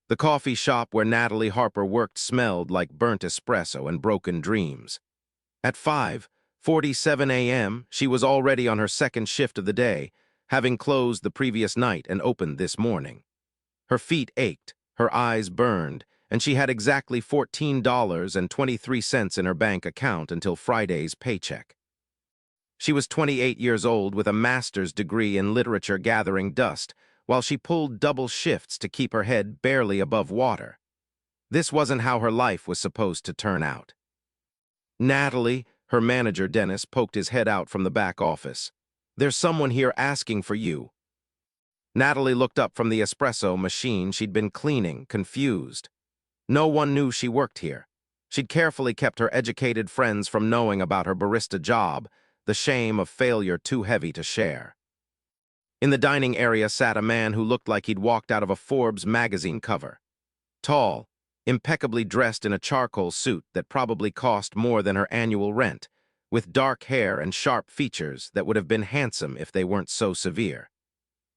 The coffee shop where Natalie Harper worked smelled like burnt espresso and broken dreams. At 5:47 a.m., she was already on her second shift of the day, having closed the previous night and opened this morning. Her feet ached, her eyes burned, and she had exactly $14.23 in her bank account until Friday's paycheck. She was 28 years old with a master's degree in literature gathering dust, while she pulled double shifts to keep her head barely above water. This wasn't how her life was supposed to turn out. Natalie, her manager Dennis, poked his head out from the back office. "There's someone here asking for you." Natalie looked up from the espresso machine she'd been cleaning, confused. No one knew she worked here. She'd carefully kept her educated friends from knowing about her barista job, the shame of failure too heavy to share. In the dining area sat a man who looked like he'd walked out of a Forbes magazine cover. Tall, impeccably dressed in a charcoal suit that probably cost more than her annual rent, with dark hair and sharp features that would have been handsome if they weren't so severe.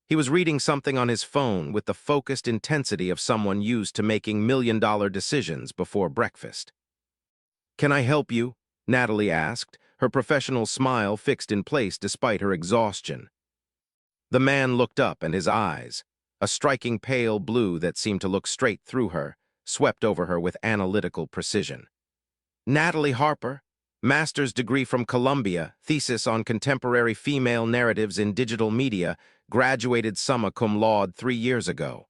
He was reading something on his phone with the focused intensity of someone used to making million-dollar decisions before breakfast. "Can I help you?" Natalie asked, her professional smile fixed in place despite her exhaustion. The man looked up, and his eyes, a striking pale blue that seemed to look straight through her, swept over her with analytical precision. "Natalie Harper, master's degree from Columbia, thesis on contemporary female narratives in digital media, graduated summa cum laude 3 years ago."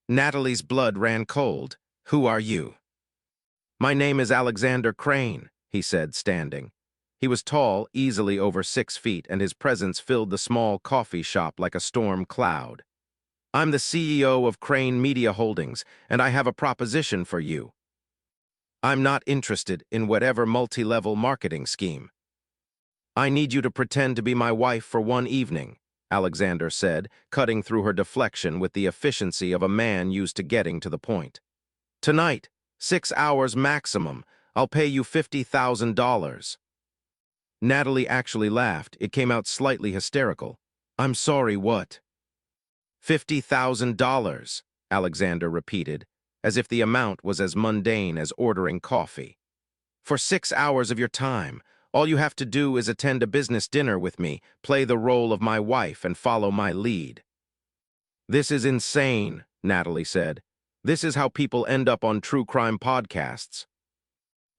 Natalie's blood ran cold. "Who are you?" "My name is Alexander Crane," he said, standing. He was tall, easily over 6 feet, and his presence filled the small coffee shop like a storm cloud. "I'm the CEO of Crane Media Holdings, and I have a proposition for you." "I'm not interested in whatever multi-level marketing scheme." "I need you to pretend to be my wife for one evening," Alexander said, cutting through her deflection with the efficiency of a man used to getting to the point. "Tonight, 6 hours maximum. I'll pay you $50,000. Natalie actually laughed. It came out slightly hysterical. "I'm sorry, what?" $50,000, Alexander repeated, as if the amount was as mundane as ordering coffee. "For 6 hours of your time, all you have to do is attend a business dinner with me, play the role of my wife, and follow my lead." "This is insane," Natalie said. "This is how people end up on true crime podcasts."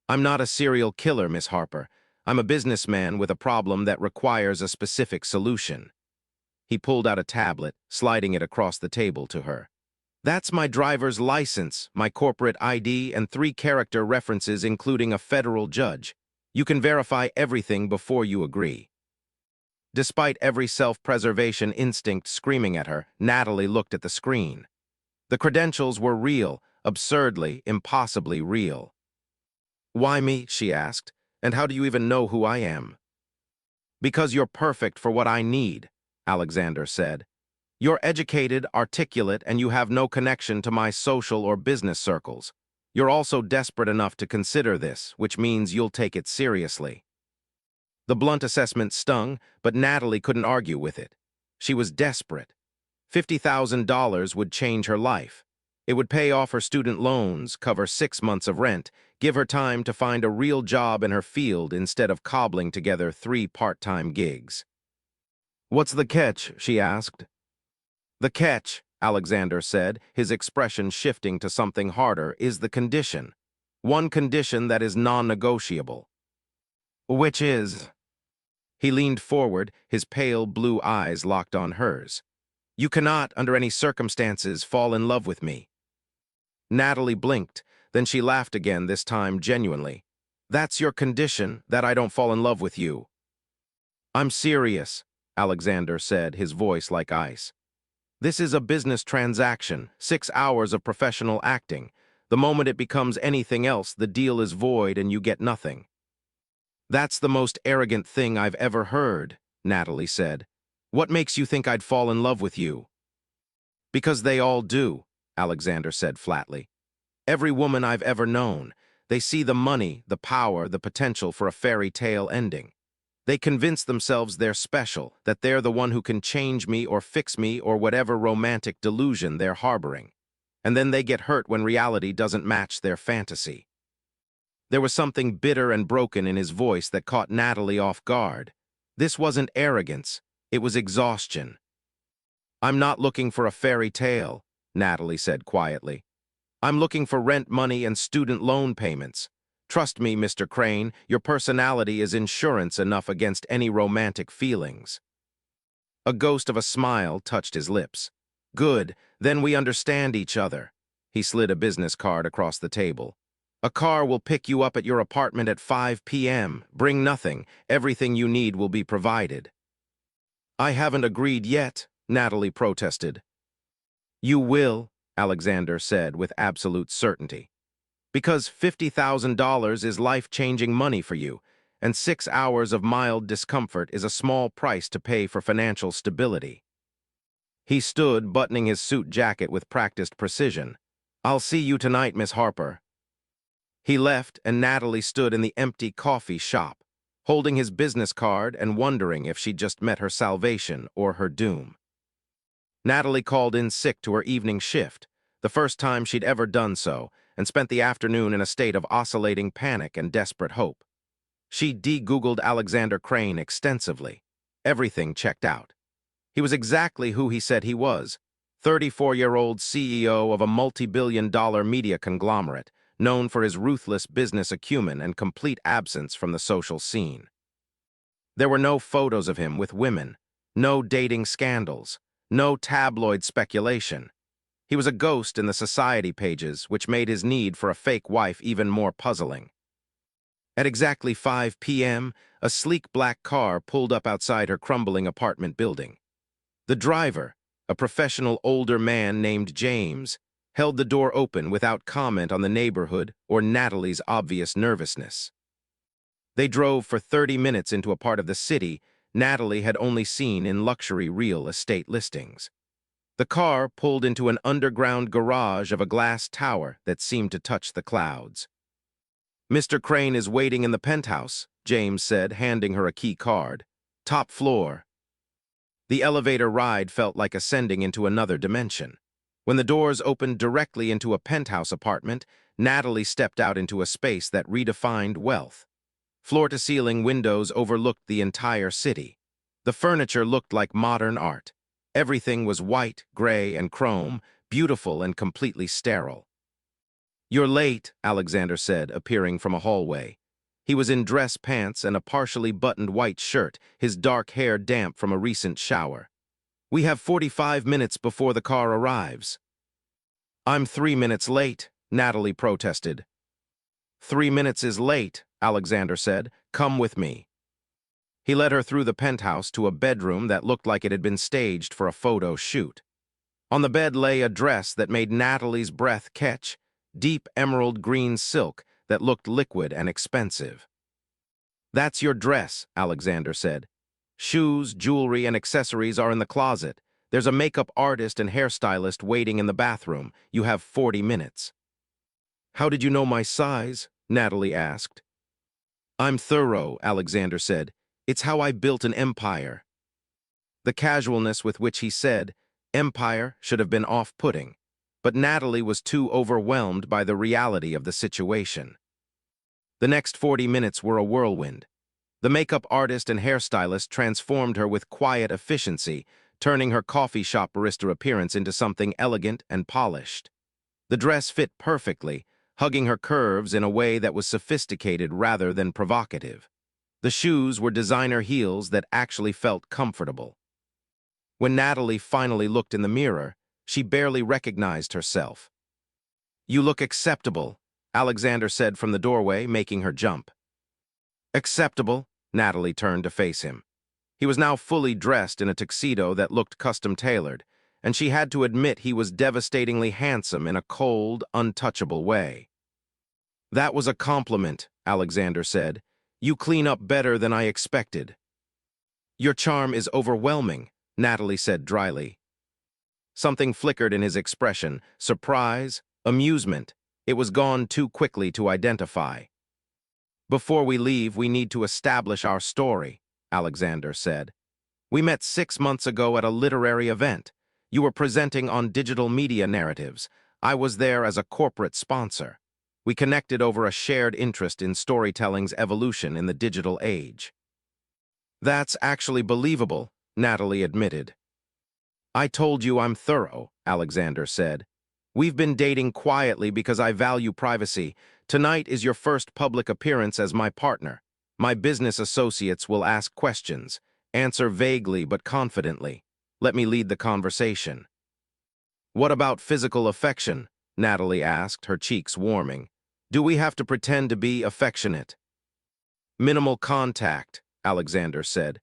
"I'm not a serial killer, Miss Harper. I'm a businessman with a problem that requires a specific solution." He pulled out a tablet, sliding it across the table to her. "That's my driver's license, my corporate ID, and 3 character references including a federal judge. You can verify everything before you agree." Despite every self-preservation instinct screaming at her, Natalie looked at the screen. The credentials were real, absurdly, impossibly real. "Why me?" she asked. "And how do you even know who I am?" "Because you're perfect for what I need," Alexander said. "You're educated, articulate, and you have no connection to my social or business circles. You're also desperate enough to consider this, which means you'll take it seriously." The blunt assessment stung, but Natalie couldn't argue with it. She was desperate. $50,000 would change her life. It would pay off her student loans, cover 6 months of rent, give her time to find a real job in her field instead of cobbling together 3 part-time gigs. "What's the catch?" she asked. "The catch," Alexander said, his expression shifting to something harder, "is the condition. One condition that is non-negotiable." "Which is?" He leaned forward, his pale blue eyes locked on hers. "You cannot, under any circumstances, fall in love with me." Natalie blinked, then she laughed again, this time genuinely. "That's your condition, that I don't fall in love with you?" "I'm serious," Alexander said, his voice like ice. "This is a business transaction, 6 hours of professional acting. The moment it becomes anything else, the deal is void and you get nothing." "That's the most arrogant thing I've ever heard," Natalie said. "What makes you think I'd fall in love with you?" "Because they all do," Alexander said flatly. "Every woman I've ever known. They see the money, the power, the potential for a fairy tale ending. They convince themselves they're special, that they're the one who can change me or fix me or whatever romantic delusion they're harboring. and then they get hurt when reality doesn't match their fantasy. There was something bitter and broken in his voice that caught Natalie off guard. This wasn't arrogance, it was exhaustion. "I'm not looking for a fairy tale," Natalie said quietly. "I'm looking for rent money and student loan payments. Trust me, Mr. Crane, your personality is insurance enough against any romantic feelings." A ghost of a smile touched his lips. "Good, then we understand each other." He slid a business card across the table. "A car will pick you up at your apartment at 5 p.m. Bring nothing. Everything you need will be provided." "I haven't agreed yet," Natalie protested. "You will," Alexander said with absolute certainty. "Because $50,000 is life-changing money for you, and 6 hours of mild discomfort is a small price to pay for financial stability." He stood, buttoning his suit jacket with practiced precision. "I'll see you tonight, Miss Harper." He left, and Natalie stood in the empty coffee shop, holding his business card and wondering if she'd just met her salvation or her doom. Natalie called in sick to her evening shift, the first time she'd ever done so, and spent the afternoon in a state of oscillating panic and desperate hope. She de-Googled Alexander Crane extensively. Everything checked out. He was exactly who he said he was, 34-year-old CEO of a multi-billion-dollar media conglomerate, known for his ruthless business acumen and complete absence from the social scene. There were no photos of him with women, no dating scandals, no tabloid speculation. He was a ghost in the society pages, which made his need for a fake wife even more puzzling. At exactly 5 p.m., a sleek black car pulled up outside her crumbling apartment building. The driver, a professional older man named James, held the door open without comment on the neighborhood or Natalie's obvious nervousness. They drove for 30 minutes into a part of the city Natalie had only seen in luxury real estate listings. The car pulled into an underground garage of a glass tower that seemed to touch the clouds. "Mr. Crane is waiting in the penthouse," James said, handing her a key card. "Top floor." The elevator ride felt like ascending into another dimension. When the doors opened directly into a penthouse apartment, Natalie stepped out into a space that redefined wealth. Floor-to-ceiling windows overlooked the entire city. The furniture looked like modern art. Everything was white, gray, and chrome, beautiful and completely sterile. "You're late," Alexander said, appearing from a hallway. He was in dress pants and a partially buttoned white shirt, his dark hair damp from a recent shower. "We have 45 minutes before the car arrives." "I'm 3 minutes late," Natalie protested. "3 minutes is late," Alexander said. "Come with me." He led her through the penthouse to a bedroom that looked like it had been staged for a photo shoot. On the bed lay a dress that made Natalie's breath catch, deep emerald green silk that looked liquid and expensive. "That's your dress," Alexander said. "Shoes, jewelry, and accessories are in the closet. There's a makeup artist and hairstylist waiting in the bathroom. You have 40 minutes. "How did you know my size?" Natalie asked. "I'm thorough," Alexander said. "It's how I built an empire." The casualness with which he said empire should have been off-putting, but Natalie was too overwhelmed by the reality of the situation. The next 40 minutes were a whirlwind. The makeup artist and hairstylist transformed her with quiet efficiency, turning her coffee shop barista appearance into something elegant and polished. The dress fit perfectly, hugging her curves in a way that was sophisticated rather than provocative. The shoes were designer heels that actually felt comfortable. When Natalie finally looked in the mirror, she barely recognized herself. "You look acceptable," Alexander said from the doorway, making her jump. "Acceptable?" Natalie turned to face him. He was now fully dressed in a tuxedo that looked custom-tailored, and she had to admit he was devastatingly handsome in a cold, untouchable way. "That was a compliment," Alexander said. "You clean up better than I expected." "Your charm is overwhelming," Natalie said dryly. Something flickered in his expression, surprise, amusement. It was gone too quickly to identify. "Before we leave, we need to establish our story," Alexander said. "We met 6 months ago at a literary event. You were presenting on digital media narratives. I was there as a corporate sponsor. We connected over a shared interest in storytelling's evolution in the digital age. That's actually believable, Natalie admitted. I told you I'm thorough, Alexander said. We've been dating quietly because I value privacy. Tonight is your first public appearance as my partner. My business associates will ask questions. Answer vaguely but confidently. Let me lead the conversation. What about physical affection? Natalie asked, her cheeks warming. Do we have to pretend to be affectionate? Minimal contact, Alexander said.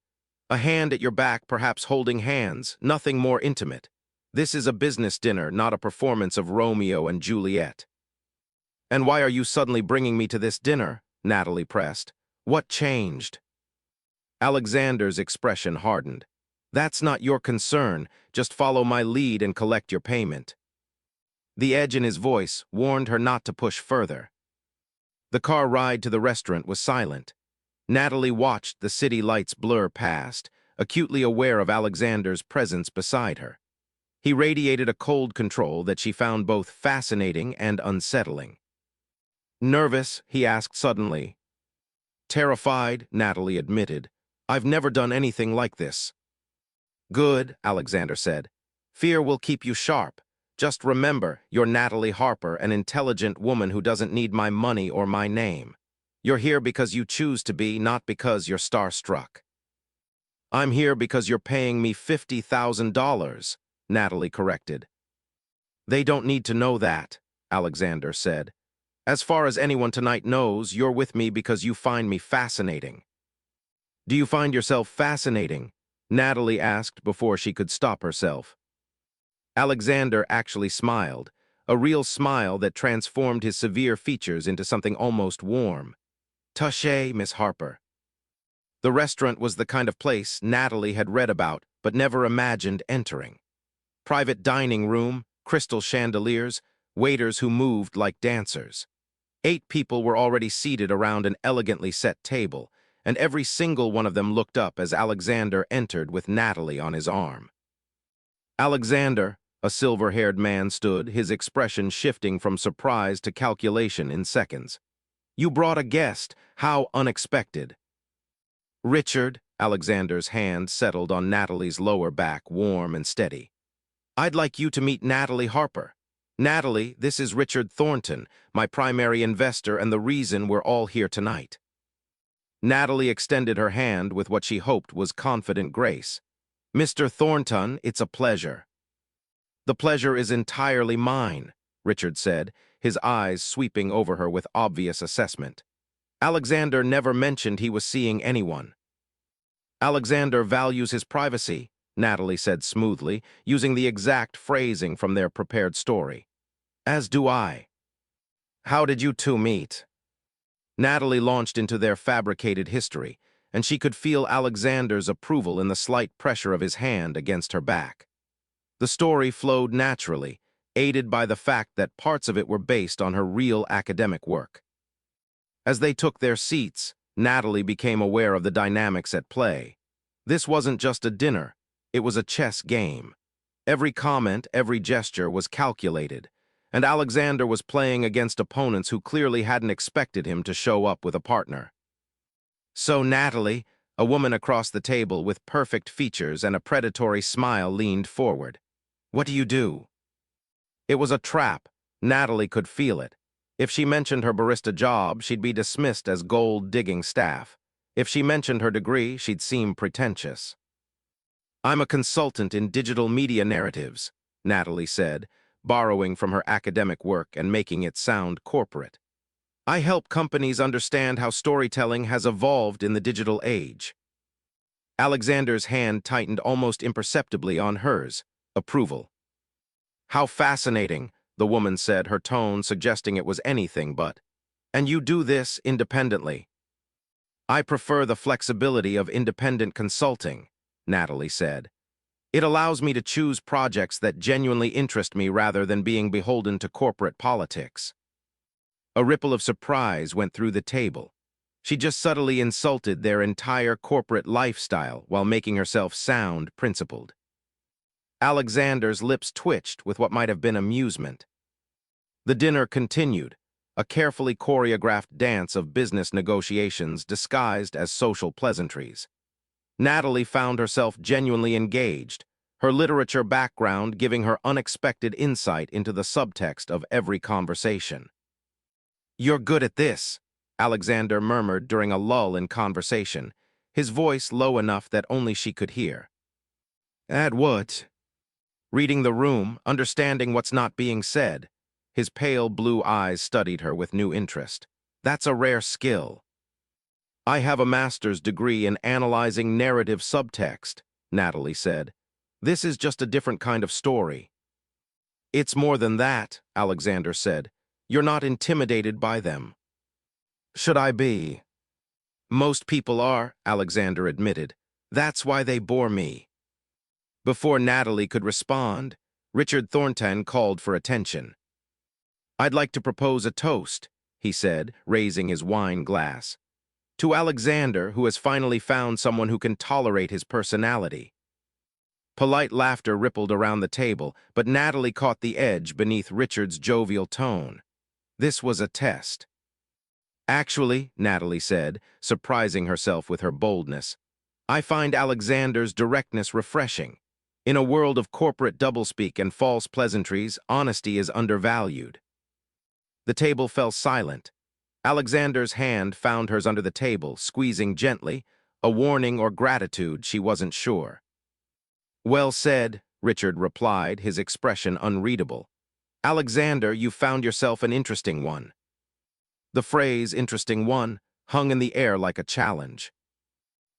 A hand at your back, perhaps holding hands, nothing more intimate. This is a business dinner, not a performance of Romeo and Juliet. And why are you suddenly bringing me to this dinner? Natalie pressed. What changed? Alexander's expression hardened. That's not your concern. Just follow my lead and collect your payment. The edge in his voice warned her not to push further. The car ride to the restaurant was silent. Natalie watched the city lights blur past, acutely aware of Alexander's presence beside her. He radiated a cold control that she found both fascinating and unsettling. Nervous? He asked suddenly. Terrified, Natalie admitted. I've never done anything like this. Good, Alexander said. Fear will keep you sharp. Just remember, you're Natalie Harper, an intelligent woman who doesn't need my money or my name. You're here because you choose to be, not because you're starstruck. I'm here because you're paying me $50,000, Natalie corrected. They don't need to know that, Alexander said. As far as anyone tonight knows, you're with me because you find me fascinating. Do you find yourself fascinating? Natalie asked before she could stop herself. Alexander actually smiled, a real smile that transformed his severe features into something almost warm. Touché, Miss Harper. The restaurant was the kind of place Natalie had read about but never imagined entering. Private dining room, crystal chandeliers, waiters who moved like dancers. 8 people were already seated around an elegantly set table, and every single one of them looked up as Alexander entered with Natalie on his arm. Alexander, a silver-haired man, stood, his expression shifting from surprise to calculation in seconds. You brought a guest. How unexpected. Richard, Alexander's hand settled on Natalie's lower back, warm and steady. I'd like you to meet Natalie Harper. Natalie, this is Richard Thornton, my primary investor and the reason we're all here tonight. Natalie extended her hand with what she hoped was confident grace. Mr. Thornton, it's a pleasure. The pleasure is entirely mine, Richard said, his eyes sweeping over her with obvious assessment. Alexander never mentioned he was seeing anyone. Alexander values his privacy, Natalie said smoothly, using the exact phrasing from their prepared story. As do I. How did you two meet? Natalie launched into their fabricated history, and she could feel Alexander's approval in the slight pressure of his hand against her back. The story flowed naturally, aided by the fact that parts of it were based on her real academic work. As they took their seats, Natalie became aware of the dynamics at play. This wasn't just a dinner, it was a chess game. Every comment, every gesture was calculated, and Alexander was playing against opponents who clearly hadn't expected him to show up with a partner. So Natalie, a woman across the table with perfect features and a predatory smile, leaned forward. What do you do? It was a trap. Natalie could feel it. If she mentioned her barista job, she'd be dismissed as gold-digging staff. If she mentioned her degree, she'd seem pretentious. I'm a consultant in digital media narratives, Natalie said, borrowing from her academic work and making it sound corporate. I help companies understand how storytelling has evolved in the digital age. Alexander's hand tightened almost imperceptibly on hers. Approval. How fascinating, the woman said, her tone suggesting it was anything but. And you do this independently. I prefer the flexibility of independent consulting, Natalie said. It allows me to choose projects that genuinely interest me rather than being beholden to corporate politics. A ripple of surprise went through the table. She just subtly insulted their entire corporate lifestyle while making herself sound principled. Alexander's lips twitched with what might have been amusement. The dinner continued, a carefully choreographed dance of business negotiations disguised as social pleasantries. Natalie found herself genuinely engaged, her literature background giving her unexpected insight into the subtext of every conversation. "You're good at this," Alexander murmured during a lull in conversation, his voice low enough that only she could hear. "At what?" Reading the room, understanding what's not being said. His pale blue eyes studied her with new interest. "That's a rare skill." "I have a master's degree in analyzing narrative subtext," Natalie said. "This is just a different kind of story." "It's more than that," Alexander said. "You're not intimidated by them." "Should I be?" "Most people are," Alexander admitted. "That's why they bore me." Before Natalie could respond, Richard Thornton called for attention. "I'd like to propose a toast," he said, raising his wine glass. "To Alexander, who has finally found someone who can tolerate his personality." Polite laughter rippled around the table, but Natalie caught the edge beneath Richard's jovial tone. This was a test. "Actually," Natalie said, surprising herself with her boldness, "I find Alexander's directness refreshing. In a world of corporate doublespeak and false pleasantries, honesty is undervalued." The table fell silent. Alexander's hand found hers under the table, squeezing gently, a warning or gratitude, she wasn't sure. "Well said," Richard replied, his expression unreadable. "Alexander, you found yourself an interesting one." The phrase, interesting one, hung in the air like a challenge.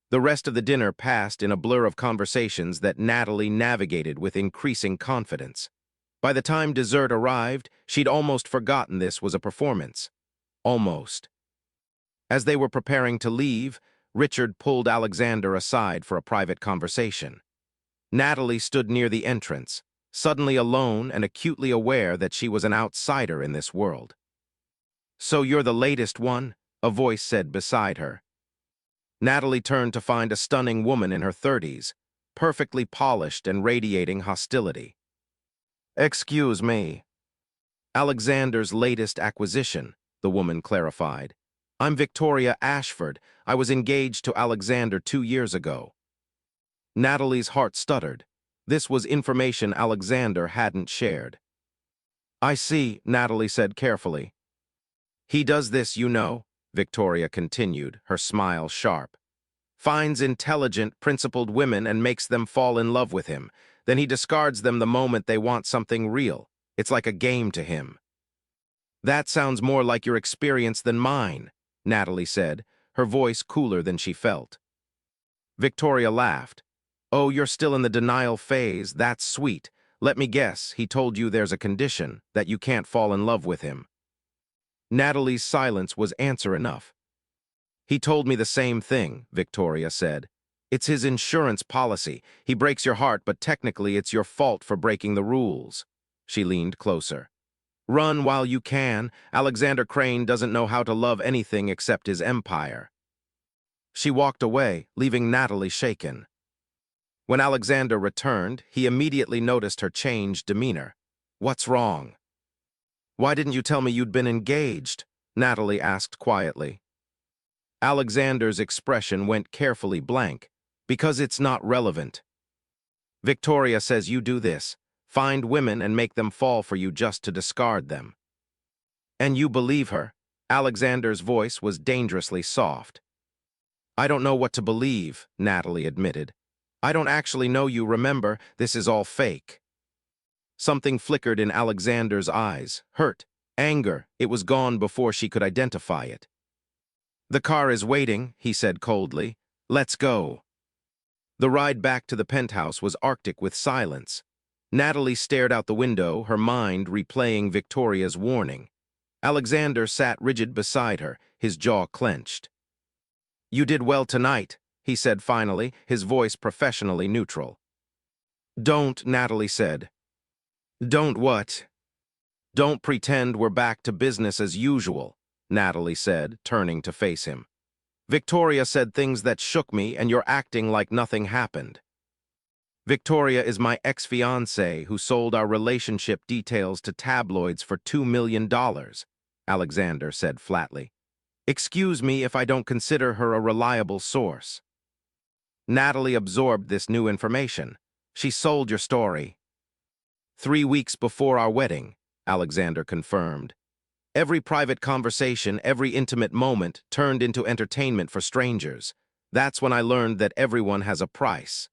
The rest of the dinner passed in a blur of conversations that Natalie navigated with increasing confidence. By the time dessert arrived, she'd almost forgotten this was a performance. Almost. As they were preparing to leave, Richard pulled Alexander aside for a private conversation. Natalie stood near the entrance, suddenly alone and acutely aware that she was an outsider in this world. "So you're the latest one?" a voice said beside her. Natalie turned to find a stunning woman in her 30s, perfectly polished and radiating hostility. "Excuse me." "Alexander's latest acquisition," the woman clarified. "I'm Victoria Ashford. I was engaged to Alexander 2 years ago." Natalie's heart stuttered. This was information Alexander hadn't shared. "I see," Natalie said carefully. "He does this, you know," Victoria continued, her smile sharp. "Finds intelligent, principled women and makes them fall in love with him. Then he discards them the moment they want something real. It's like a game to him." "That sounds more like your experience than mine," Natalie said, her voice cooler than she felt. Victoria laughed. "Oh, you're still in the denial phase. That's sweet. Let me guess, he told you there's a condition, that you can't fall in love with him." Natalie's silence was answer enough. "He told me the same thing," Victoria said. "It's his insurance policy. He breaks your heart, but technically it's your fault for breaking the rules." She leaned closer. "Run while you can. Alexander Crane doesn't know how to love anything except his empire." She walked away, leaving Natalie shaken. When Alexander returned, he immediately noticed her changed demeanor. "What's wrong?" "Why didn't you tell me you'd been engaged?" Natalie asked quietly. Alexander's expression went carefully blank. "Because it's not relevant. Victoria says you do this. Find women and make them fall for you just to discard them." "And you believe her?" Alexander's voice was dangerously soft. "I don't know what to believe," Natalie admitted. "I don't actually know you, remember, this is all fake." Something flickered in Alexander's eyes. Hurt, anger, it was gone before she could identify it. "The car is waiting," he said coldly. "Let's go." The ride back to the penthouse was arctic with silence. Natalie stared out the window, her mind replaying Victoria's warning. Alexander sat rigid beside her, his jaw clenched. "You did well tonight," he said finally, his voice professionally neutral. "Don't," Natalie said. "Don't what?" "Don't pretend we're back to business as usual," Natalie said, turning to face him. "Victoria said things that shook me, and you're acting like nothing happened." Victoria is my ex-fiancée who sold our relationship details to tabloids for $2 million, Alexander said flatly. Excuse me if I don't consider her a reliable source. Natalie absorbed this new information. She sold your story. 3 weeks before our wedding, Alexander confirmed. Every private conversation, every intimate moment turned into entertainment for strangers. That's when I learned that everyone has a price.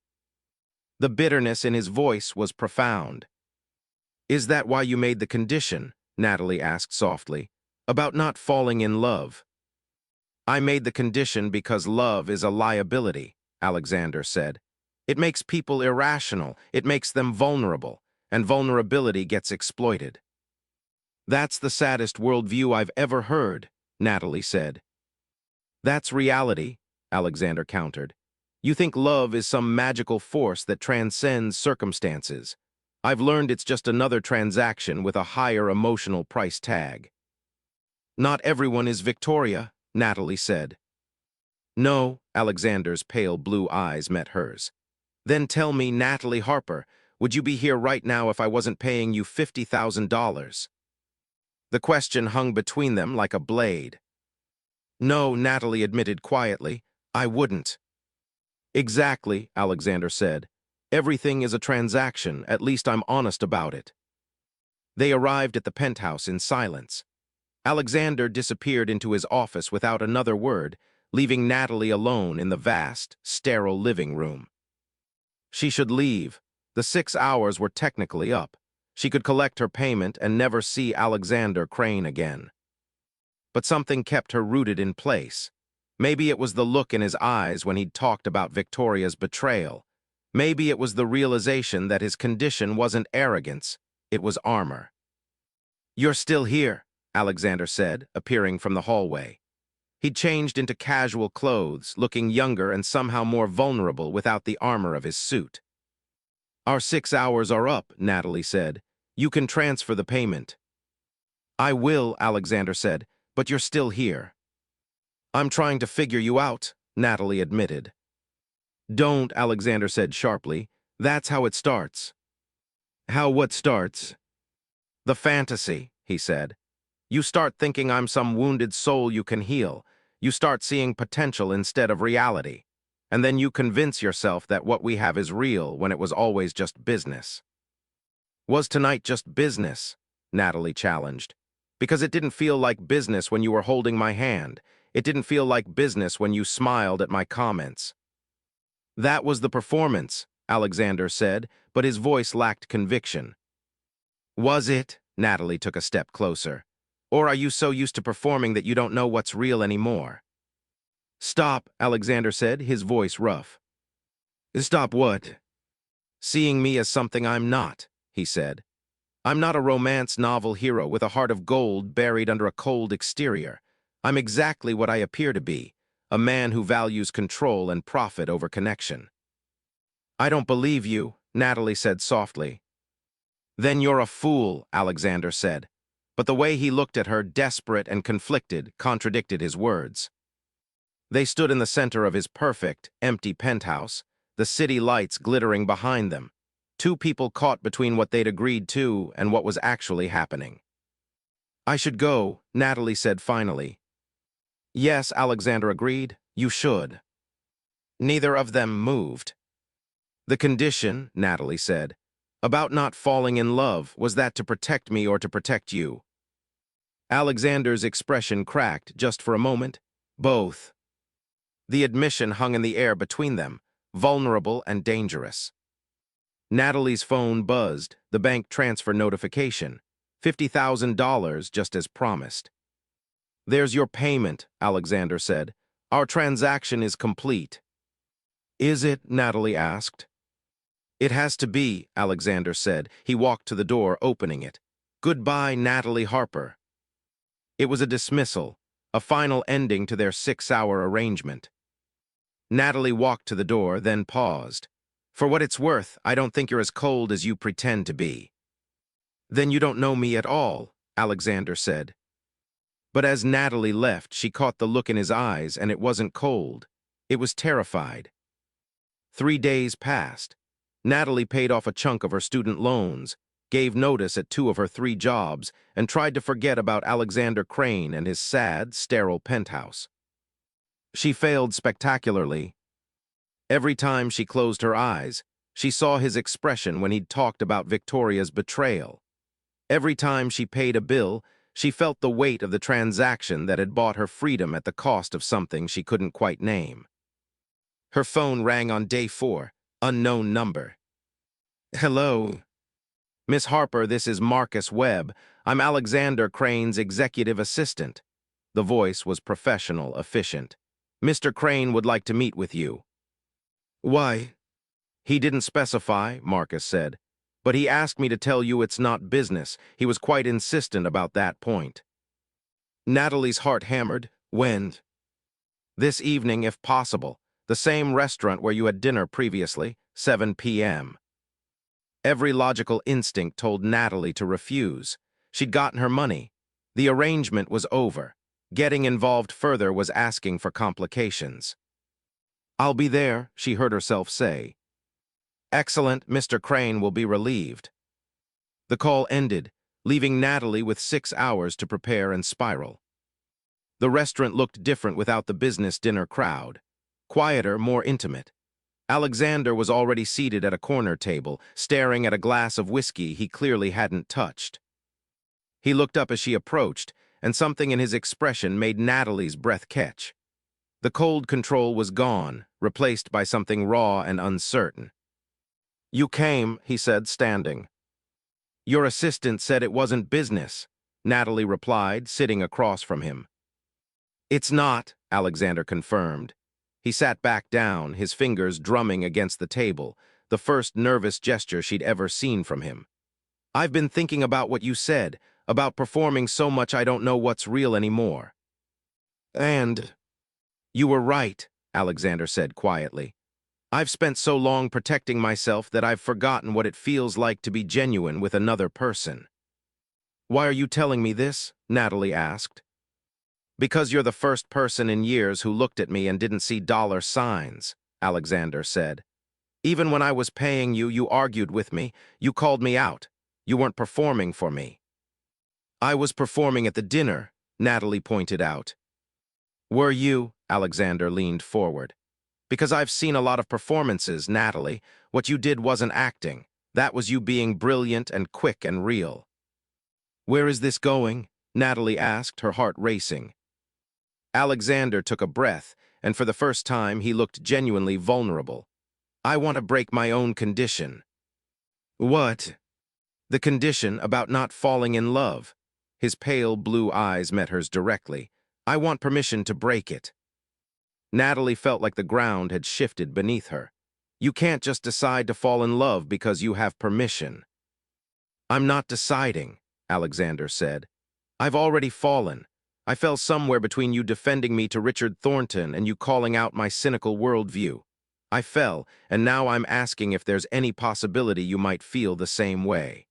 The bitterness in his voice was profound. Is that why you made the condition? Natalie asked softly. About not falling in love. I made the condition because love is a liability, Alexander said. It makes people irrational, it makes them vulnerable, and vulnerability gets exploited. That's the saddest worldview I've ever heard, Natalie said. That's reality, Alexander countered. You think love is some magical force that transcends circumstances. I've learned it's just another transaction with a higher emotional price tag. Not everyone is Victoria, Natalie said. No, Alexander's pale blue eyes met hers. Then tell me, Natalie Harper, would you be here right now if I wasn't paying you $50,000? The question hung between them like a blade. No, Natalie admitted quietly, I wouldn't. Exactly, Alexander said. Everything is a transaction, at least I'm honest about it. They arrived at the penthouse in silence. Alexander disappeared into his office without another word, leaving Natalie alone in the vast, sterile living room. She should leave. The 6 hours were technically up. She could collect her payment and never see Alexander Crane again. But something kept her rooted in place. Maybe it was the look in his eyes when he'd talked about Victoria's betrayal. Maybe it was the realization that his condition wasn't arrogance, it was armor. You're still here, Alexander said, appearing from the hallway. He'd changed into casual clothes, looking younger and somehow more vulnerable without the armor of his suit. Our 6 hours are up, Natalie said. You can transfer the payment. I will, Alexander said, but you're still here. I'm trying to figure you out, Natalie admitted. Don't, Alexander said sharply. That's how it starts. How what starts? The fantasy, he said. You start thinking I'm some wounded soul you can heal. You start seeing potential instead of reality. And then you convince yourself that what we have is real when it was always just business. Was tonight just business? Natalie challenged. Because it didn't feel like business when you were holding my hand. It didn't feel like business when you smiled at my comments. That was the performance, Alexander said, but his voice lacked conviction. Was it? Natalie took a step closer. Or are you so used to performing that you don't know what's real anymore? Stop, Alexander said, his voice rough. Stop what? Seeing me as something I'm not, he said. I'm not a romance novel hero with a heart of gold buried under a cold exterior. I'm exactly what I appear to be, a man who values control and profit over connection. I don't believe you, Natalie said softly. Then you're a fool, Alexander said. But the way he looked at her, desperate and conflicted, contradicted his words. They stood in the center of his perfect, empty penthouse, the city lights glittering behind them, two people caught between what they'd agreed to and what was actually happening. I should go, Natalie said finally. Yes, Alexander agreed, you should. Neither of them moved. The condition, Natalie said, about not falling in love, was that to protect me or to protect you? Alexander's expression cracked just for a moment. Both. The admission hung in the air between them, vulnerable and dangerous. Natalie's phone buzzed, the bank transfer notification. $50,000 just as promised. There's your payment, Alexander said. Our transaction is complete. Is it? Natalie asked. It has to be, Alexander said. He walked to the door, opening it. Goodbye, Natalie Harper. It was a dismissal, a final ending to their 6-hour arrangement. Natalie walked to the door, then paused. For what it's worth, I don't think you're as cold as you pretend to be. Then you don't know me at all, Alexander said. But as Natalie left, she caught the look in his eyes, and it wasn't cold. It was terrified. 3 days passed. Natalie paid off a chunk of her student loans, gave notice at 2 of her 3 jobs, and tried to forget about Alexander Crane and his sad, sterile penthouse. She failed spectacularly. Every time she closed her eyes, she saw his expression when he'd talked about Victoria's betrayal. Every time she paid a bill, she felt the weight of the transaction that had bought her freedom at the cost of something she couldn't quite name. Her phone rang on day 4, unknown number. "Hello. Miss Harper, this is Marcus Webb. I'm Alexander Crane's executive assistant." The voice was professional, efficient. "Mr. Crane would like to meet with you." "Why?" "He didn't specify," Marcus said, "but he asked me to tell you it's not business. He was quite insistent about that point." Natalie's heart hammered. "When?" "This evening, if possible. The same restaurant where you had dinner previously, 7 p.m. Every logical instinct told Natalie to refuse. She'd gotten her money. The arrangement was over. Getting involved further was asking for complications. "I'll be there," she heard herself say. "Excellent, Mr. Crane will be relieved." The call ended, leaving Natalie with 6 hours to prepare and spiral. The restaurant looked different without the business dinner crowd. Quieter, more intimate. Alexander was already seated at a corner table, staring at a glass of whiskey he clearly hadn't touched. He looked up as she approached, and something in his expression made Natalie's breath catch. The cold control was gone, replaced by something raw and uncertain. "You came," he said, standing. "Your assistant said it wasn't business," Natalie replied, sitting across from him. "It's not," Alexander confirmed. He sat back down, his fingers drumming against the table, the first nervous gesture she'd ever seen from him. "I've been thinking about what you said, about performing so much I don't know what's real anymore." "And you were right," Alexander said quietly. "I've spent so long protecting myself that I've forgotten what it feels like to be genuine with another person." "Why are you telling me this?" Natalie asked. "Because you're the first person in years who looked at me and didn't see dollar signs," Alexander said. "Even when I was paying you, you argued with me, you called me out. You weren't performing for me." "I was performing at the dinner," Natalie pointed out. "Were you?" Alexander leaned forward. "Because I've seen a lot of performances, Natalie. What you did wasn't acting. That was you being brilliant and quick and real." "Where is this going?" Natalie asked, her heart racing. Alexander took a breath, and for the first time he looked genuinely vulnerable. "I want to break my own condition." "What?" "The condition about not falling in love." His pale blue eyes met hers directly. "I want permission to break it." Natalie felt like the ground had shifted beneath her. "You can't just decide to fall in love because you have permission." "I'm not deciding," Alexander said. "I've already fallen. I fell somewhere between you defending me to Richard Thornton and you calling out my cynical worldview. I fell, and now I'm asking if there's any possibility you might feel the same way."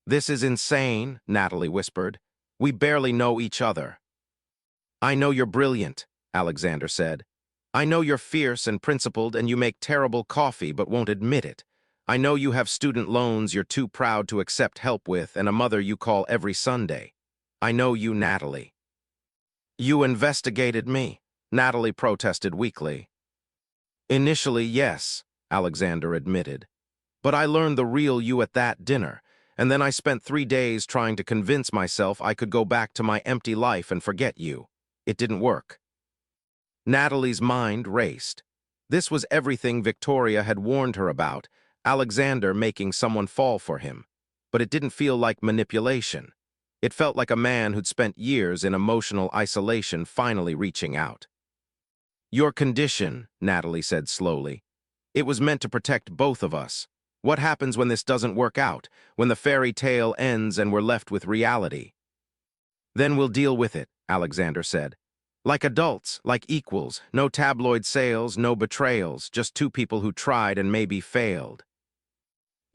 "This is insane," Natalie whispered. "We barely know each other." "I know you're brilliant," Alexander said. "I know you're fierce and principled and you make terrible coffee but won't admit it. I know you have student loans you're too proud to accept help with and a mother you call every Sunday. I know you, Natalie." "You investigated me," Natalie protested weakly. "Initially, yes," Alexander admitted. "But I learned the real you at that dinner, and then I spent 3 days trying to convince myself I could go back to my empty life and forget you. It didn't work." Natalie's mind raced. This was everything Victoria had warned her about, Alexander making someone fall for him. But it didn't feel like manipulation. It felt like a man who'd spent years in emotional isolation finally reaching out. "Your condition," Natalie said slowly. "It was meant to protect both of us. What happens when this doesn't work out, when the fairy tale ends and we're left with reality?" "Then we'll deal with it," Alexander said. "Like adults, like equals, no tabloid sales, no betrayals, just 2 people who tried and maybe failed."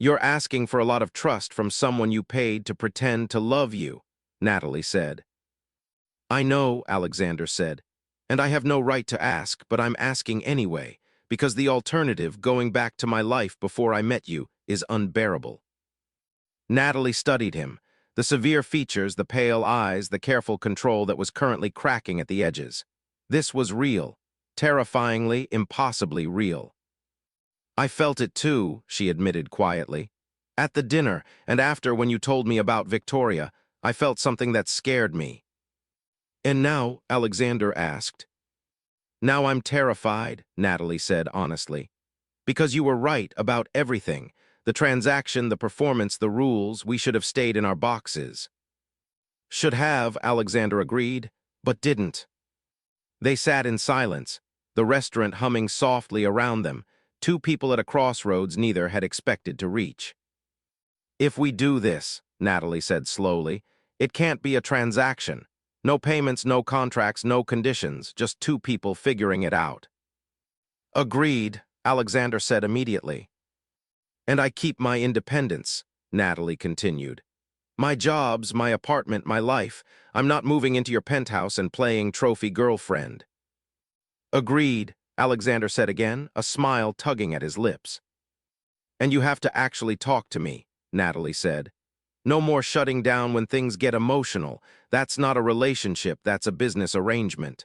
"You're asking for a lot of trust from someone you paid to pretend to love you," Natalie said. "I know," Alexander said, "and I have no right to ask, but I'm asking anyway, because the alternative, going back to my life before I met you, is unbearable. Natalie studied him, the severe features, the pale eyes, the careful control that was currently cracking at the edges. This was real, terrifyingly, impossibly real. I felt it too, she admitted quietly. At the dinner, and after when you told me about Victoria, I felt something that scared me. And now, Alexander asked. Now I'm terrified, Natalie said honestly. Because you were right about everything. The transaction, the performance, the rules, we should have stayed in our boxes. Should have, Alexander agreed, but didn't. They sat in silence, the restaurant humming softly around them, two people at a crossroads neither had expected to reach. If we do this, Natalie said slowly, it can't be a transaction. No payments, no contracts, no conditions, just two people figuring it out. Agreed, Alexander said immediately. And I keep my independence, Natalie continued. My jobs, my apartment, my life. I'm not moving into your penthouse and playing trophy girlfriend. Agreed, Alexander said again, a smile tugging at his lips. And you have to actually talk to me, Natalie said. No more shutting down when things get emotional. That's not a relationship, that's a business arrangement.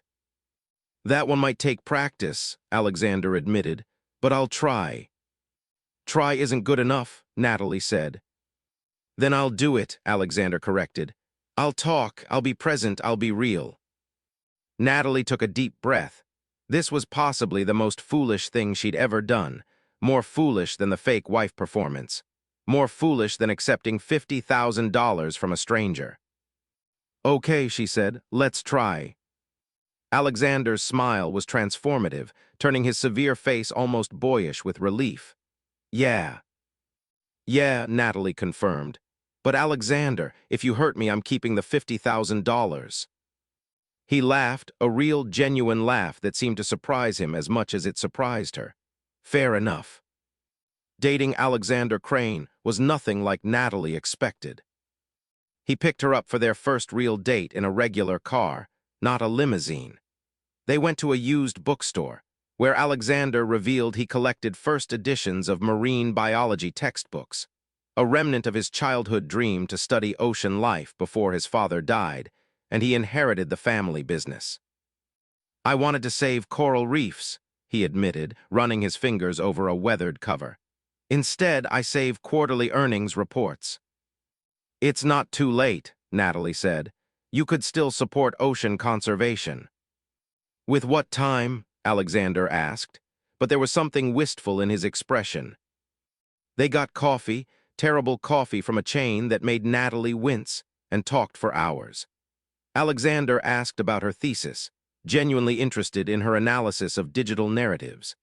That one might take practice, Alexander admitted, but I'll try. Try isn't good enough, Natalie said. Then I'll do it, Alexander corrected. I'll talk, I'll be present, I'll be real. Natalie took a deep breath. This was possibly the most foolish thing she'd ever done, more foolish than the fake wife performance, more foolish than accepting $50,000 from a stranger. Okay, she said, let's try. Alexander's smile was transformative, turning his severe face almost boyish with relief. Yeah, Natalie confirmed. But Alexander, if you hurt me, I'm keeping the $50,000. He laughed, a real, genuine laugh that seemed to surprise him as much as it surprised her. Fair enough. Dating Alexander Crane was nothing like Natalie expected. He picked her up for their first real date in a regular car, not a limousine. They went to a used bookstore, where Alexander revealed he collected first editions of marine biology textbooks, a remnant of his childhood dream to study ocean life before his father died, and he inherited the family business. I wanted to save coral reefs, he admitted, running his fingers over a weathered cover. Instead, I save quarterly earnings reports. It's not too late, Natalie said. You could still support ocean conservation. With what time? Alexander asked, but there was something wistful in his expression. They got coffee, terrible coffee from a chain that made Natalie wince, and talked for hours. Alexander asked about her thesis, genuinely interested in her analysis of digital narratives.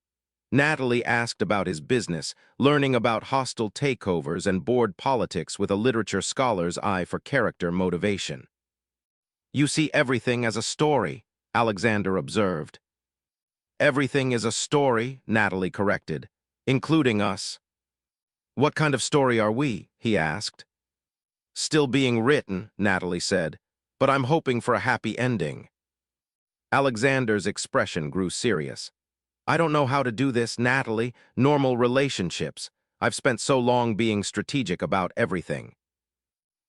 Natalie asked about his business, learning about hostile takeovers and board politics with a literature scholar's eye for character motivation. You see everything as a story, Alexander observed. Everything is a story, Natalie corrected, including us. What kind of story are we? He asked. Still being written, Natalie said, but I'm hoping for a happy ending. Alexander's expression grew serious. I don't know how to do this, Natalie. Normal relationships. I've spent so long being strategic about everything.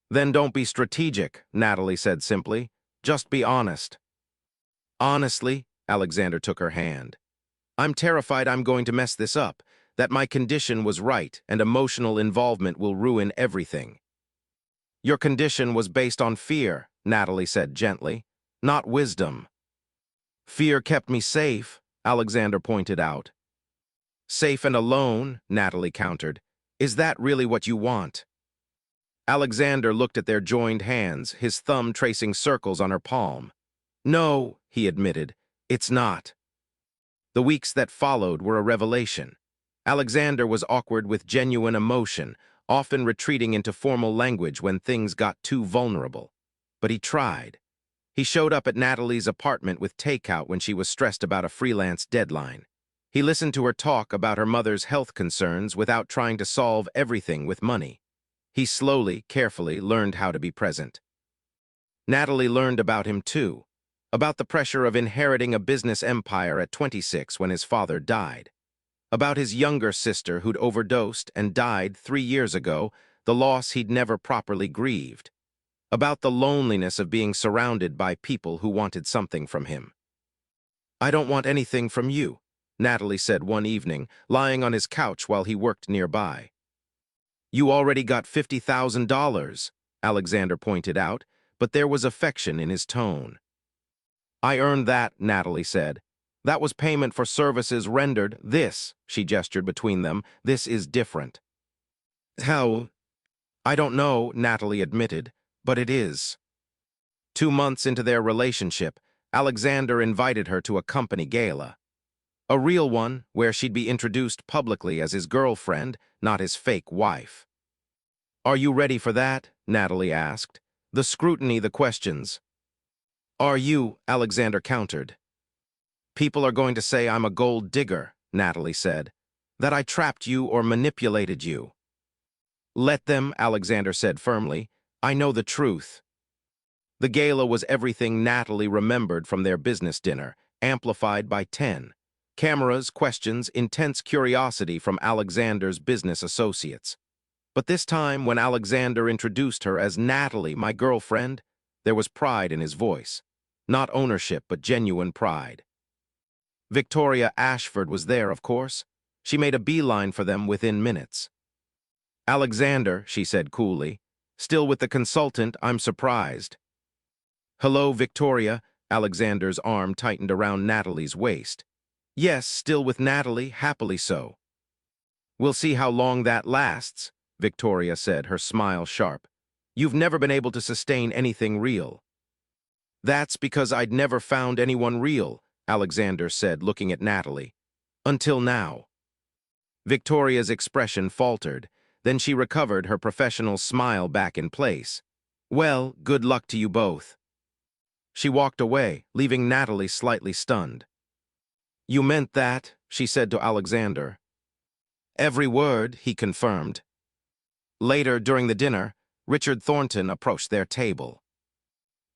Then don't be strategic, Natalie said simply. Just be honest. Honestly, Alexander took her hand. I'm terrified I'm going to mess this up, that my condition was right and emotional involvement will ruin everything. Your condition was based on fear, Natalie said gently, not wisdom. Fear kept me safe, Alexander pointed out. Safe and alone, Natalie countered. Is that really what you want? Alexander looked at their joined hands, his thumb tracing circles on her palm. No, he admitted, it's not. The weeks that followed were a revelation. Alexander was awkward with genuine emotion, often retreating into formal language when things got too vulnerable. But he tried. He showed up at Natalie's apartment with takeout when she was stressed about a freelance deadline. He listened to her talk about her mother's health concerns without trying to solve everything with money. He slowly, carefully learned how to be present. Natalie learned about him too, about the pressure of inheriting a business empire at 26 when his father died. About his younger sister who'd overdosed and died 3 years ago, the loss he'd never properly grieved. About the loneliness of being surrounded by people who wanted something from him. "I don't want anything from you," Natalie said one evening, lying on his couch while he worked nearby. "You already got $50,000, Alexander pointed out, but there was affection in his tone. "I earned that," Natalie said. "That was payment for services rendered. This," she gestured between them, "this is different." "How?" "I don't know," Natalie admitted, "but it is." 2 months into their relationship, Alexander invited her to a company gala. A real one, where she'd be introduced publicly as his girlfriend, not his fake wife. "Are you ready for that?" Natalie asked. "The scrutiny, the questions." "Are you?" Alexander countered. "People are going to say I'm a gold digger," Natalie said. "That I trapped you or manipulated you." "Let them," Alexander said firmly. "I know the truth." The gala was everything Natalie remembered from their business dinner, amplified by 10. Cameras, questions, intense curiosity from Alexander's business associates. But this time, when Alexander introduced her as Natalie, my girlfriend, there was pride in his voice. Not ownership, but genuine pride. Victoria Ashford was there, of course. She made a beeline for them within minutes. "Alexander," she said coolly. "Still with the consultant, I'm surprised." "Hello, Victoria." Alexander's arm tightened around Natalie's waist. "Yes, still with Natalie, happily so." "We'll see how long that lasts," Victoria said, her smile sharp. "You've never been able to sustain anything real." "That's because I'd never found anyone real," Alexander said, looking at Natalie. "Until now." Victoria's expression faltered. Then she recovered her professional smile back in place. "Well, good luck to you both." She walked away, leaving Natalie slightly stunned. "You meant that?" she said to Alexander. "Every word," he confirmed. Later, during the dinner, Richard Thornton approached their table.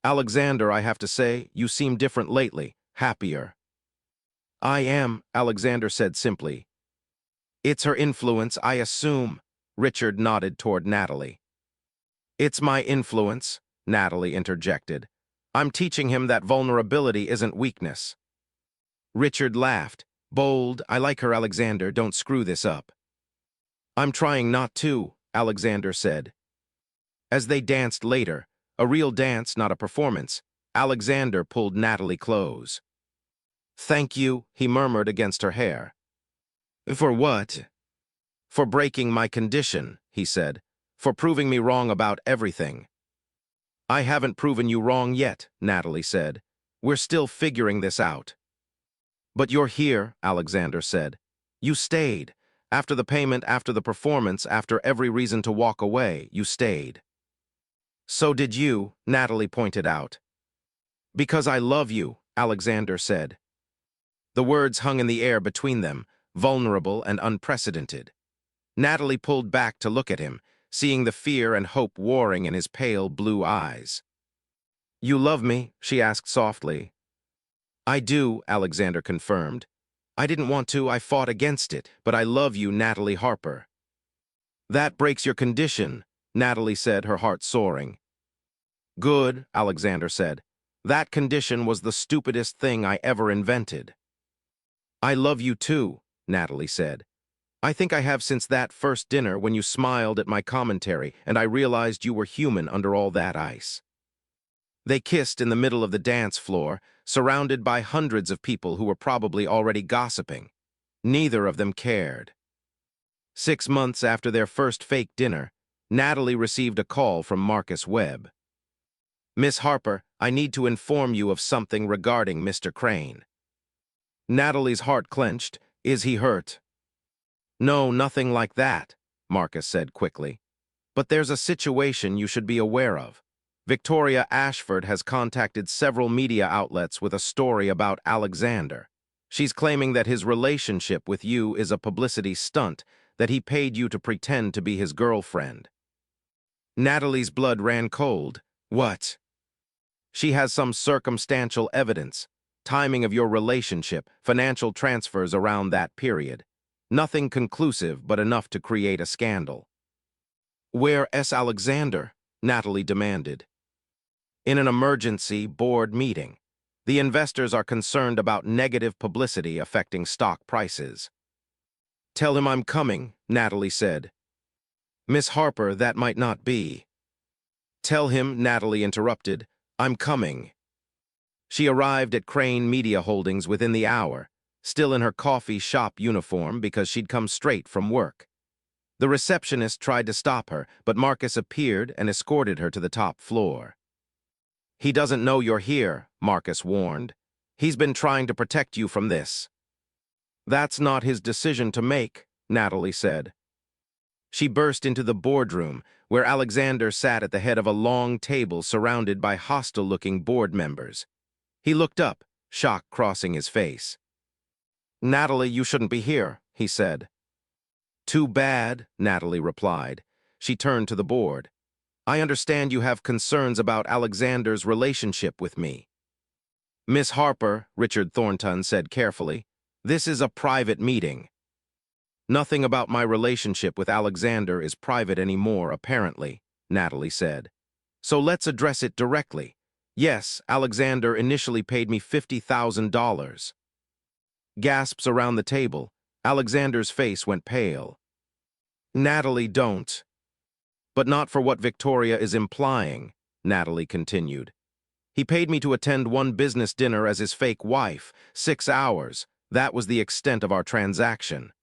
"Alexander, I have to say, you seem different lately, happier." "I am," Alexander said simply. "It's her influence, I assume." Richard nodded toward Natalie. "It's my influence," Natalie interjected. "I'm teaching him that vulnerability isn't weakness." Richard laughed. "Bold, I like her, Alexander, don't screw this up." "I'm trying not to," Alexander said. As they danced later, a real dance, not a performance, Alexander pulled Natalie close. "Thank you," he murmured against her hair. "For what?" "For breaking my condition," he said. "For proving me wrong about everything." "I haven't proven you wrong yet," Natalie said. "We're still figuring this out." "But you're here," Alexander said. "You stayed. After the payment, after the performance, after every reason to walk away, you stayed." "So did you," Natalie pointed out. "Because I love you," Alexander said. The words hung in the air between them, vulnerable and unprecedented. Natalie pulled back to look at him, seeing the fear and hope warring in his pale blue eyes. "You love me?" she asked softly. "I do," Alexander confirmed. "I didn't want to, I fought against it, but I love you, Natalie Harper." "That breaks your condition," Natalie said, her heart soaring. "Good," Alexander said. "That condition was the stupidest thing I ever invented." "I love you too," Natalie said. "I think I have since that first dinner when you smiled at my commentary and I realized you were human under all that ice." They kissed in the middle of the dance floor, surrounded by hundreds of people who were probably already gossiping. Neither of them cared. 6 months after their first fake dinner, Natalie received a call from Marcus Webb. "Miss Harper, I need to inform you of something regarding Mr. Crane." Natalie's heart clenched. "Is he hurt?" "No, nothing like that," Marcus said quickly. "But there's a situation you should be aware of. Victoria Ashford has contacted several media outlets with a story about Alexander. She's claiming that his relationship with you is a publicity stunt, that he paid you to pretend to be his girlfriend." Natalie's blood ran cold. "What?" "She has some circumstantial evidence, timing of your relationship, financial transfers around that period. Nothing conclusive, but enough to create a scandal. "Where S. Alexander?" Natalie demanded. "In an emergency board meeting. The investors are concerned about negative publicity affecting stock prices." "Tell him I'm coming," Natalie said. "Miss Harper, that might not be." "Tell him," Natalie interrupted, "I'm coming." She arrived at Crane Media Holdings within the hour, still in her coffee shop uniform because she'd come straight from work. The receptionist tried to stop her, but Marcus appeared and escorted her to the top floor. "He doesn't know you're here," Marcus warned. "He's been trying to protect you from this." "That's not his decision to make," Natalie said. She burst into the boardroom, where Alexander sat at the head of a long table surrounded by hostile-looking board members. He looked up, shock crossing his face. "Natalie, you shouldn't be here," he said. "Too bad," Natalie replied. She turned to the board. "I understand you have concerns about Alexander's relationship with me." "Miss Harper," Richard Thornton said carefully, "this is a private meeting." "Nothing about my relationship with Alexander is private anymore, apparently," Natalie said. "So let's address it directly. Yes, Alexander initially paid me $50,000. Gasps around the table. Alexander's face went pale. "Natalie, don't." "But not for what Victoria is implying," Natalie continued. "He paid me to attend one business dinner as his fake wife, 6 hours. That was the extent of our transaction."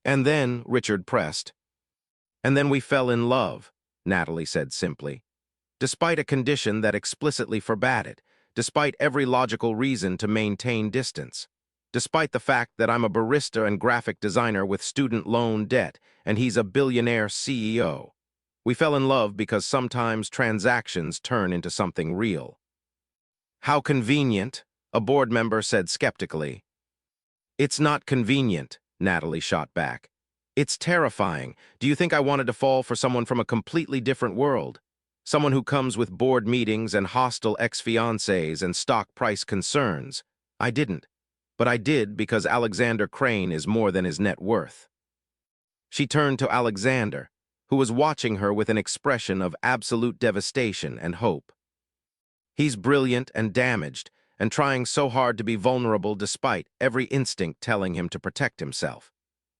"And then," Richard pressed. "And then we fell in love," Natalie said simply. "Despite a condition that explicitly forbade it, despite every logical reason to maintain distance, despite the fact that I'm a barista and graphic designer with student loan debt, and he's a billionaire CEO. We fell in love because sometimes transactions turn into something real." "How convenient," a board member said skeptically. "It's not convenient," Natalie shot back. "It's terrifying. Do you think I wanted to fall for someone from a completely different world? Someone who comes with board meetings and hostile ex-fiancés and stock price concerns? I didn't. But I did because Alexander Crane is more than his net worth." She turned to Alexander, who was watching her with an expression of absolute devastation and hope. "He's brilliant and damaged, and trying so hard to be vulnerable despite every instinct telling him to protect himself.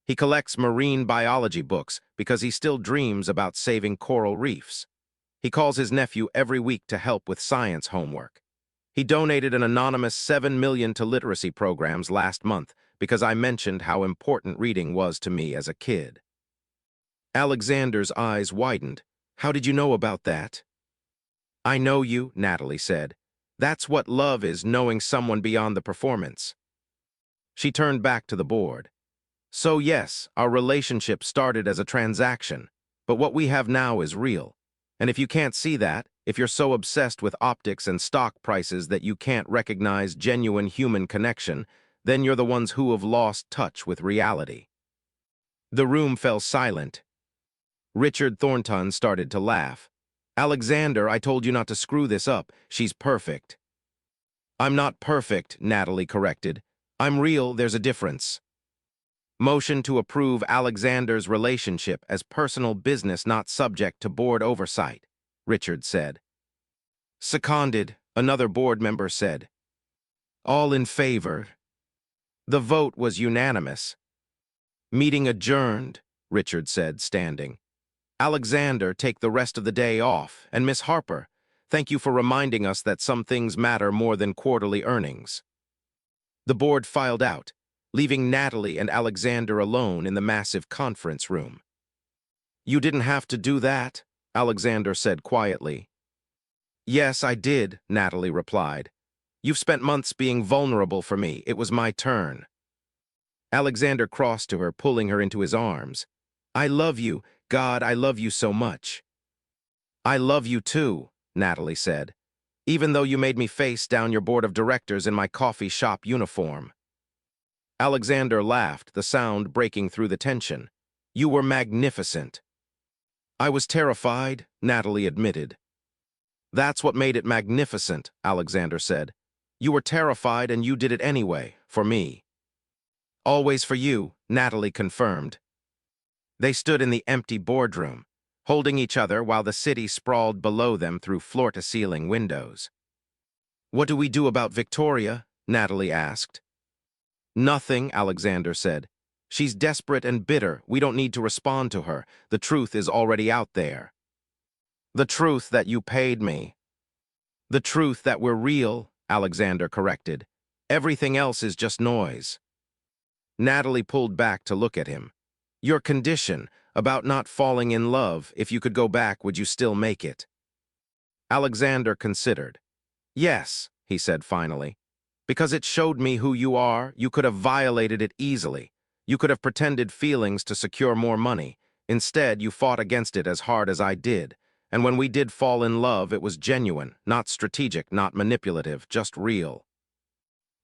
He collects marine biology books because he still dreams about saving coral reefs. He calls his nephew every week to help with science homework. He donated an anonymous $7 million to literacy programs last month because I mentioned how important reading was to me as a kid." Alexander's eyes widened. "How did you know about that?" "I know you," Natalie said. "That's what love is, knowing someone beyond the performance." She turned back to the board. "So yes, our relationship started as a transaction, but what we have now is real. And if you can't see that, if you're so obsessed with optics and stock prices that you can't recognize genuine human connection, then you're the ones who have lost touch with reality." The room fell silent. Richard Thornton started to laugh. "Alexander, I told you not to screw this up. She's perfect." "I'm not perfect," Natalie corrected. "I'm real, there's a difference." "Motion to approve Alexander's relationship as personal business not subject to board oversight," Richard said. "Seconded," another board member said. "All in favor." The vote was unanimous. "Meeting adjourned," Richard said, standing. "Alexander, take the rest of the day off, and Miss Harper, thank you for reminding us that some things matter more than quarterly earnings." The board filed out, leaving Natalie and Alexander alone in the massive conference room. "You didn't have to do that," Alexander said quietly. "Yes, I did," Natalie replied. "You've spent months being vulnerable for me. It was my turn." Alexander crossed to her, pulling her into his arms. "I love you. God, I love you so much." "I love you too," Natalie said, "even though you made me face down your board of directors in my coffee shop uniform." Alexander laughed, the sound breaking through the tension. "You were magnificent." "I was terrified," Natalie admitted. "That's what made it magnificent," Alexander said. "You were terrified and you did it anyway, for me." Always for you, Natalie confirmed. They stood in the empty boardroom, holding each other while the city sprawled below them through floor-to-ceiling windows. What do we do about Victoria? Natalie asked. Nothing, Alexander said. She's desperate and bitter. We don't need to respond to her. The truth is already out there. The truth that you paid me. The truth that we're real, Alexander corrected. Everything else is just noise. Natalie pulled back to look at him. Your condition, about not falling in love, if you could go back, would you still make it? Alexander considered. Yes, he said finally. Because it showed me who you are, you could have violated it easily. You could have pretended feelings to secure more money. Instead, you fought against it as hard as I did. And when we did fall in love, it was genuine, not strategic, not manipulative, just real.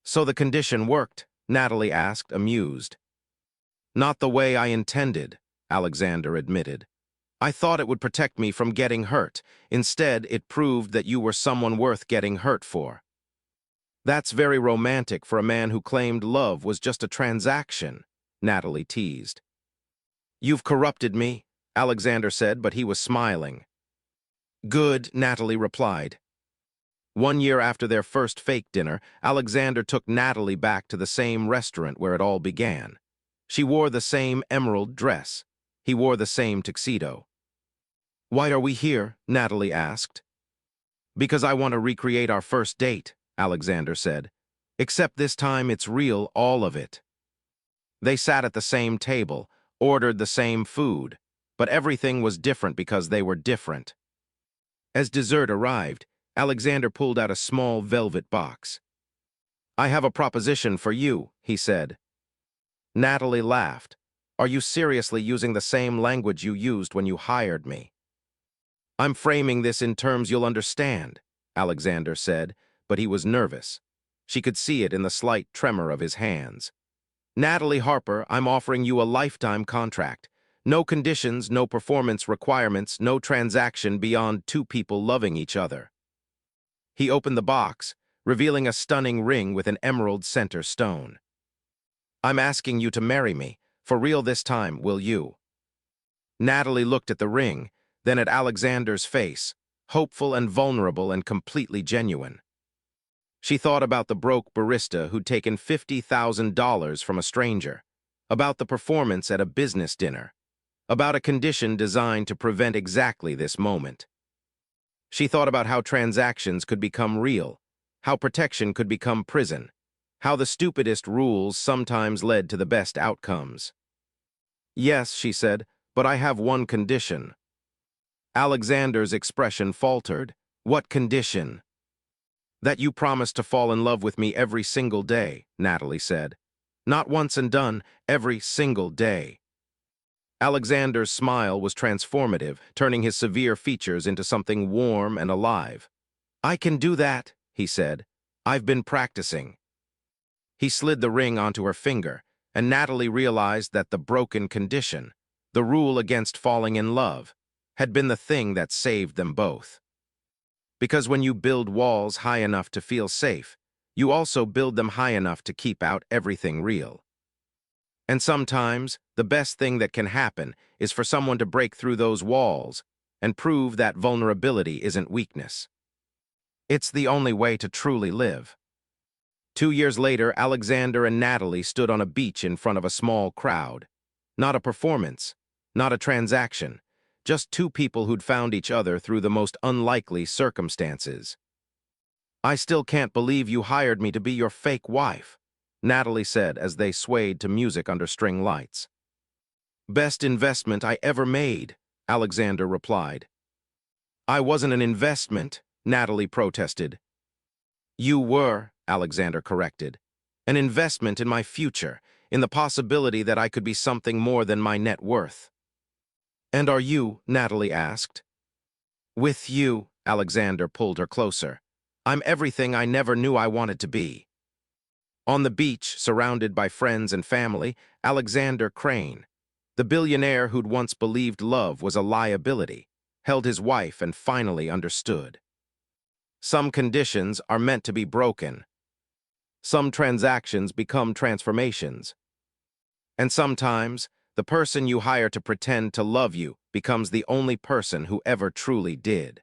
So the condition worked? Natalie asked, amused. Not the way I intended, Alexander admitted. I thought it would protect me from getting hurt. Instead, it proved that you were someone worth getting hurt for. That's very romantic for a man who claimed love was just a transaction, Natalie teased. You've corrupted me, Alexander said, but he was smiling. Good, Natalie replied. 1 year after their first fake dinner, Alexander took Natalie back to the same restaurant where it all began. She wore the same emerald dress. He wore the same tuxedo. Why are we here? Natalie asked. Because I want to recreate our first date, Alexander said. Except this time it's real, all of it. They sat at the same table, ordered the same food, but everything was different because they were different. As dessert arrived, Alexander pulled out a small velvet box. I have a proposition for you, he said. Natalie laughed. Are you seriously using the same language you used when you hired me? I'm framing this in terms you'll understand, Alexander said, but he was nervous. She could see it in the slight tremor of his hands. Natalie Harper, I'm offering you a lifetime contract. No conditions, no performance requirements, no transaction beyond two people loving each other. He opened the box, revealing a stunning ring with an emerald center stone. I'm asking you to marry me. For real this time, will you? Natalie looked at the ring, then at Alexander's face, hopeful and vulnerable and completely genuine. She thought about the broke barista who'd taken $50,000 from a stranger, about the performance at a business dinner, about a condition designed to prevent exactly this moment. She thought about how transactions could become real, how protection could become prison, how the stupidest rules sometimes led to the best outcomes. Yes, she said, but I have one condition. Alexander's expression faltered. What condition? That you promise to fall in love with me every single day, Natalie said. Not once and done, every single day. Alexander's smile was transformative, turning his severe features into something warm and alive. I can do that, he said. I've been practicing. He slid the ring onto her finger, and Natalie realized that the broken condition, the rule against falling in love, had been the thing that saved them both. Because when you build walls high enough to feel safe, you also build them high enough to keep out everything real. And sometimes, the best thing that can happen is for someone to break through those walls and prove that vulnerability isn't weakness. It's the only way to truly live. 2 years later, Alexander and Natalie stood on a beach in front of a small crowd. Not a performance, not a transaction, just two people who'd found each other through the most unlikely circumstances. I still can't believe you hired me to be your fake wife, Natalie said as they swayed to music under string lights. Best investment I ever made, Alexander replied. I wasn't an investment, Natalie protested. You were, Alexander corrected. An investment in my future, in the possibility that I could be something more than my net worth. And are you? Natalie asked. With you, Alexander pulled her closer. I'm everything I never knew I wanted to be. On the beach, surrounded by friends and family, Alexander Crane, the billionaire who'd once believed love was a liability, held his wife and finally understood. Some conditions are meant to be broken. Some transactions become transformations. And sometimes, the person you hire to pretend to love you becomes the only person who ever truly did.